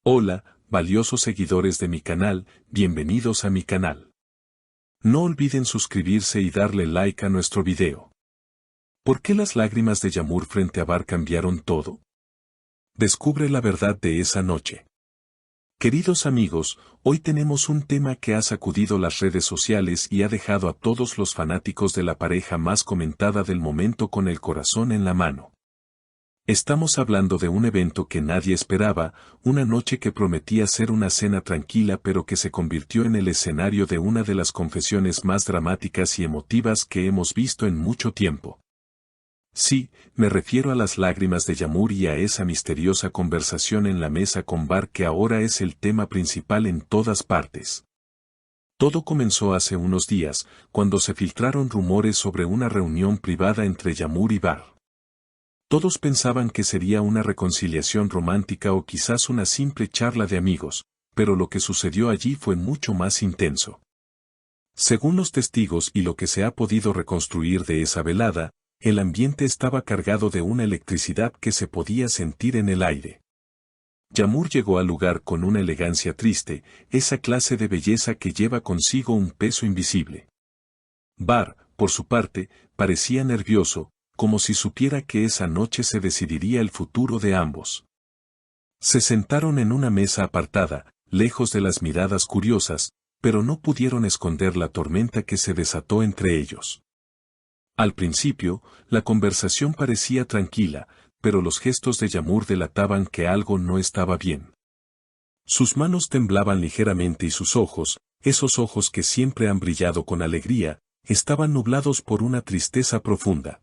Hola, valiosos seguidores de mi canal, bienvenidos a mi canal. No olviden suscribirse y darle like a nuestro video. ¿Por qué las lágrimas de Yamur frente a Bar cambiaron todo? Descubre la verdad de esa noche. Queridos amigos, hoy tenemos un tema que ha sacudido las redes sociales y ha dejado a todos los fanáticos de la pareja más comentada del momento con el corazón en la mano. Estamos hablando de un evento que nadie esperaba, una noche que prometía ser una cena tranquila pero que se convirtió en el escenario de una de las confesiones más dramáticas y emotivas que hemos visto en mucho tiempo. Sí, me refiero a las lágrimas de Yamur y a esa misteriosa conversación en la mesa con Bar que ahora es el tema principal en todas partes. Todo comenzó hace unos días, cuando se filtraron rumores sobre una reunión privada entre Yamur y Bar. Todos pensaban que sería una reconciliación romántica o quizás una simple charla de amigos, pero lo que sucedió allí fue mucho más intenso. Según los testigos y lo que se ha podido reconstruir de esa velada, el ambiente estaba cargado de una electricidad que se podía sentir en el aire. Yamur llegó al lugar con una elegancia triste, esa clase de belleza que lleva consigo un peso invisible. Bar, por su parte, parecía nervioso, como si supiera que esa noche se decidiría el futuro de ambos. Se sentaron en una mesa apartada, lejos de las miradas curiosas, pero no pudieron esconder la tormenta que se desató entre ellos. Al principio, la conversación parecía tranquila, pero los gestos de Yamur delataban que algo no estaba bien. Sus manos temblaban ligeramente y sus ojos, esos ojos que siempre han brillado con alegría, estaban nublados por una tristeza profunda.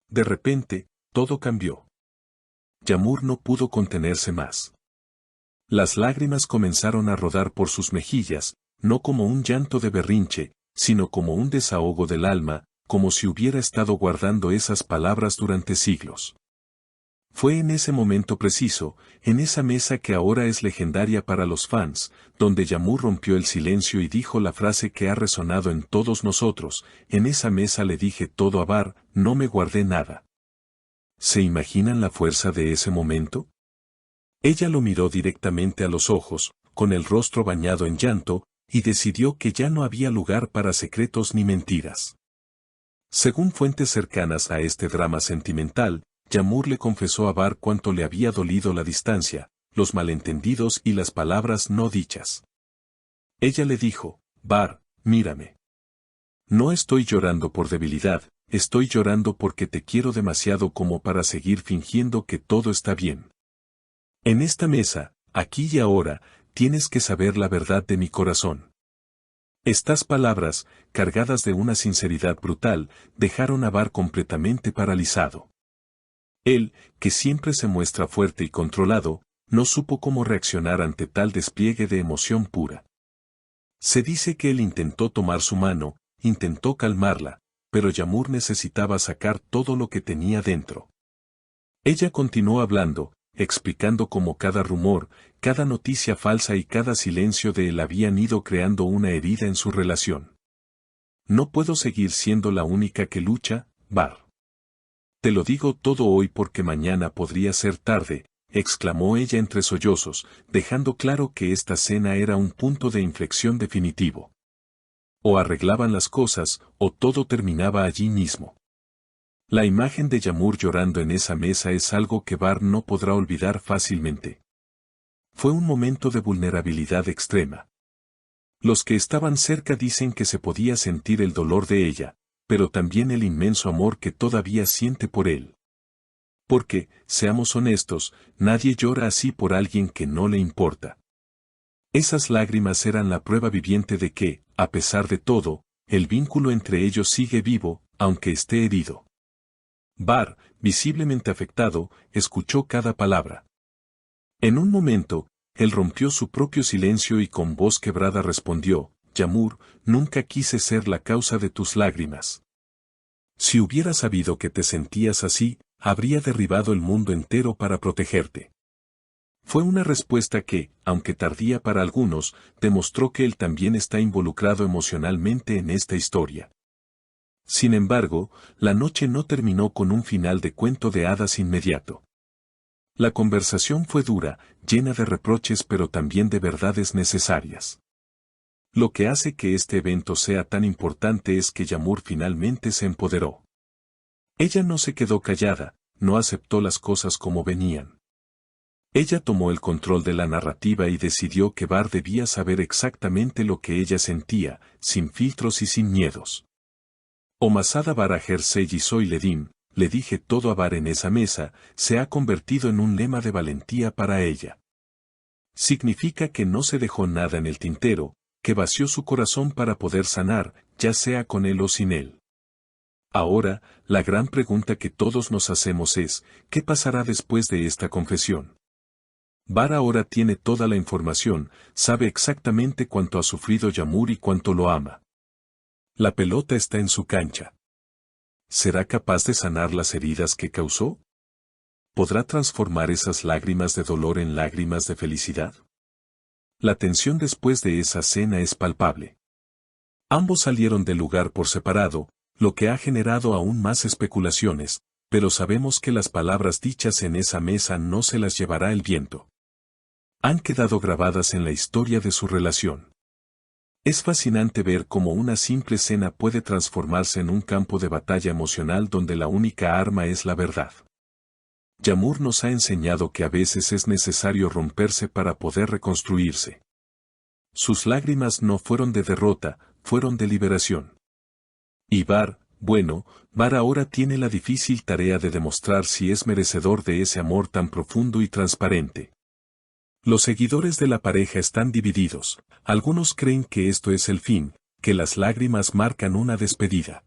De repente, todo cambió. Yamur no pudo contenerse más. Las lágrimas comenzaron a rodar por sus mejillas, no como un llanto de berrinche, sino como un desahogo del alma, como si hubiera estado guardando esas palabras durante siglos. Fue en ese momento preciso, en esa mesa que ahora es legendaria para los fans, donde Yamur rompió el silencio y dijo la frase que ha resonado en todos nosotros: en esa mesa le dije todo a Bar, no me guardé nada. ¿Se imaginan la fuerza de ese momento? Ella lo miró directamente a los ojos, con el rostro bañado en llanto, y decidió que ya no había lugar para secretos ni mentiras. Según fuentes cercanas a este drama sentimental, Yamur le confesó a Bar cuánto le había dolido la distancia, los malentendidos y las palabras no dichas. Ella le dijo: Bar, mírame. No estoy llorando por debilidad, estoy llorando porque te quiero demasiado como para seguir fingiendo que todo está bien. En esta mesa, aquí y ahora, tienes que saber la verdad de mi corazón. Estas palabras, cargadas de una sinceridad brutal, dejaron a Bar completamente paralizado. Él, que siempre se muestra fuerte y controlado, no supo cómo reaccionar ante tal despliegue de emoción pura. Se dice que él intentó tomar su mano, intentó calmarla, pero Yamur necesitaba sacar todo lo que tenía dentro. Ella continuó hablando, explicando cómo cada rumor, cada noticia falsa y cada silencio de él habían ido creando una herida en su relación. No puedo seguir siendo la única que lucha, Bar. Te lo digo todo hoy porque mañana podría ser tarde, exclamó ella entre sollozos, dejando claro que esta cena era un punto de inflexión definitivo. O arreglaban las cosas, o todo terminaba allí mismo. La imagen de Yamur llorando en esa mesa es algo que Bar no podrá olvidar fácilmente. Fue un momento de vulnerabilidad extrema. Los que estaban cerca dicen que se podía sentir el dolor de ella, pero también el inmenso amor que todavía siente por él. Porque, seamos honestos, nadie llora así por alguien que no le importa. Esas lágrimas eran la prueba viviente de que, a pesar de todo, el vínculo entre ellos sigue vivo, aunque esté herido. Bar, visiblemente afectado, escuchó cada palabra. En un momento, él rompió su propio silencio y con voz quebrada respondió: Yamur, nunca quise ser la causa de tus lágrimas. Si hubiera sabido que te sentías así, habría derribado el mundo entero para protegerte. Fue una respuesta que, aunque tardía para algunos, demostró que él también está involucrado emocionalmente en esta historia. Sin embargo, la noche no terminó con un final de cuento de hadas inmediato. La conversación fue dura, llena de reproches pero también de verdades necesarias. Lo que hace que este evento sea tan importante es que Yamur finalmente se empoderó. Ella no se quedó callada, no aceptó las cosas como venían. Ella tomó el control de la narrativa y decidió que Bar debía saber exactamente lo que ella sentía, sin filtros y sin miedos. Omasada Bar Ajer Seyi Soy Ledim, le dije todo a Bar en esa mesa, se ha convertido en un lema de valentía para ella. Significa que no se dejó nada en el tintero, que vació su corazón para poder sanar, ya sea con él o sin él. Ahora, la gran pregunta que todos nos hacemos es, ¿qué pasará después de esta confesión? Bar ahora tiene toda la información, sabe exactamente cuánto ha sufrido Yamur y cuánto lo ama. La pelota está en su cancha. ¿Será capaz de sanar las heridas que causó? ¿Podrá transformar esas lágrimas de dolor en lágrimas de felicidad? La tensión después de esa cena es palpable. Ambos salieron del lugar por separado, lo que ha generado aún más especulaciones, pero sabemos que las palabras dichas en esa mesa no se las llevará el viento. Han quedado grabadas en la historia de su relación. Es fascinante ver cómo una simple cena puede transformarse en un campo de batalla emocional donde la única arma es la verdad. Yamur nos ha enseñado que a veces es necesario romperse para poder reconstruirse. Sus lágrimas no fueron de derrota, fueron de liberación. Y Bar ahora tiene la difícil tarea de demostrar si es merecedor de ese amor tan profundo y transparente. Los seguidores de la pareja están divididos, algunos creen que esto es el fin, que las lágrimas marcan una despedida.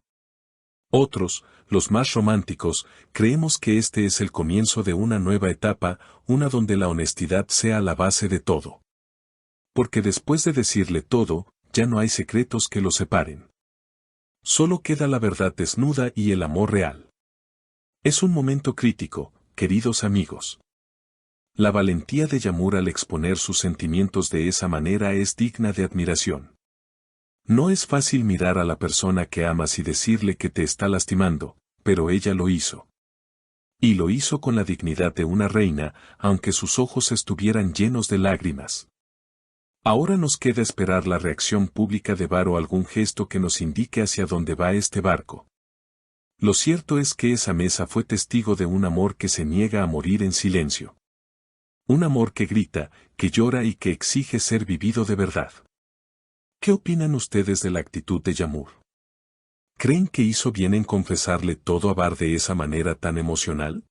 Otros, los más románticos, creemos que este es el comienzo de una nueva etapa, una donde la honestidad sea la base de todo. Porque después de decirle todo, ya no hay secretos que los separen. Solo queda la verdad desnuda y el amor real. Es un momento crítico, queridos amigos. La valentía de Yamur al exponer sus sentimientos de esa manera es digna de admiración. No es fácil mirar a la persona que amas y decirle que te está lastimando, pero ella lo hizo. Y lo hizo con la dignidad de una reina, aunque sus ojos estuvieran llenos de lágrimas. Ahora nos queda esperar la reacción pública de Bar o algún gesto que nos indique hacia dónde va este barco. Lo cierto es que esa mesa fue testigo de un amor que se niega a morir en silencio. Un amor que grita, que llora y que exige ser vivido de verdad. ¿Qué opinan ustedes de la actitud de Yamur? ¿Creen que hizo bien en confesarle todo a Bar de esa manera tan emocional?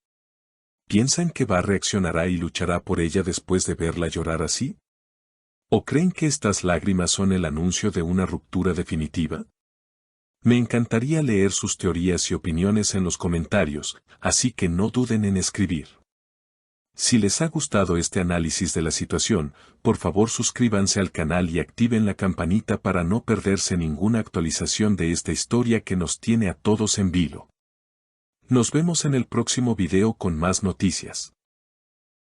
¿Piensan que Bar reaccionará y luchará por ella después de verla llorar así? ¿O creen que estas lágrimas son el anuncio de una ruptura definitiva? Me encantaría leer sus teorías y opiniones en los comentarios, así que no duden en escribir. Si les ha gustado este análisis de la situación, por favor suscríbanse al canal y activen la campanita para no perderse ninguna actualización de esta historia que nos tiene a todos en vilo. Nos vemos en el próximo video con más noticias.